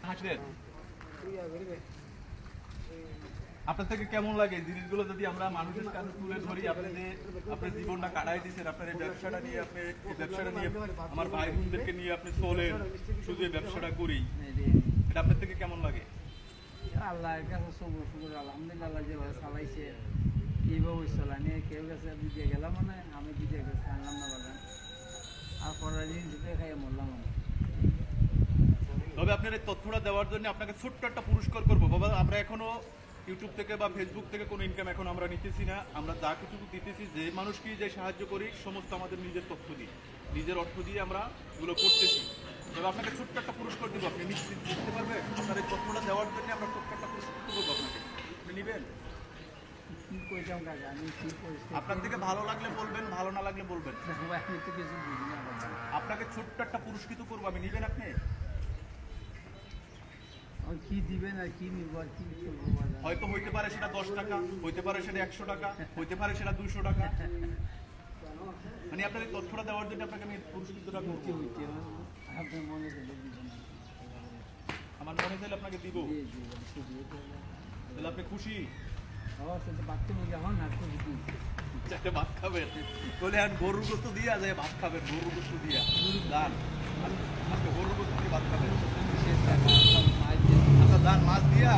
হাসলেন আপনার থেকে কেমন লাগে জিনিসগুলো যদি আমরা মানুষের কাছে তুলে ধরি? আপনি যে আপনার জীবনটা কাটাই দিচ্ছেন, আপনার এই ব্যবসাটা নিয়ে, আপনি এই ব্যবসাটা নিয়ে আমার ভাই বোনদেরকে নিয়ে আপনি চলেন, শুধু এই ব্যবসাটা করি, এটা আপনার থেকে কেমন লাগে? আল্লাহর কাছে সবুর শুকুর আলহামদুলিল্লাহ, যেভাবে চালাইছে এইভাবে চলানি। কেউ কাছে বিজে গেলাম মানে আমি বিজে গেছি আনলাম না বলেন, আর পরের দিন খাইয়ে মরলাম। তবে আপনার এই তথ্যটা দেওয়ার জন্য আপনাকে ছোট্ট একটা পুরস্কার করবো বাবা। আমরা এখনো ইউটিউব থেকে বা ফেসবুক থেকে কোনো ইনকাম এখন আমরা নিতেছি না। আমরা যা কিছু দিতেছি, যে মানুষকে যে সাহায্য করি, সমস্ত আমাদের নিজের তথ্য দিয়ে, নিজের অর্থ দিয়ে আমরা এগুলো করতেছি। তবে আপনাকে ছোট্ট একটা পুরস্কার দিব, আপনি নিশ্চিত বুঝতে পারবেন। আপনার এই তথ্যটা দেওয়ার জন্য আমরা ছোট্ট একটা পুরস্কার করবো আপনাকে, আপনি নেবেন? কি কইতাম কাকা, আমি কি করেছি? আপনার থেকে ভালো লাগলে বলবেন, ভালো না লাগলে বলবেন। আমি তো কিছু বুঝি না। আপনাকে ছোট্ট একটা পুরস্কৃত করবো আমি, নেবেন আপনি? কি দিবেন আর কি নিব আর কি করবো? হয়তো হইতে পারে সেটা 10 টাকা, হইতে পারে সেটা 100 টাকা, হইতে পারে সেটা 200 টাকা। মানে আপনার এই তথ্যটা দেওয়ার জন্য আপনাকে আমি পুরস্কৃতটা করছি। আপনার মনে হলে দিবেন, আমার মনে চাইলে আপনাকে দিব। তাহলে আপনি খুশি? চারটে ভাত খাবেন বলে, আর গরুর গোস্ত দিয়া যায় ভাত খাবেন, গরুর গোস্ত দিয়া দান, গরুর গোস্ত দিয়ে ভাত খাবেন। আচ্ছা দান, মাছ দিয়া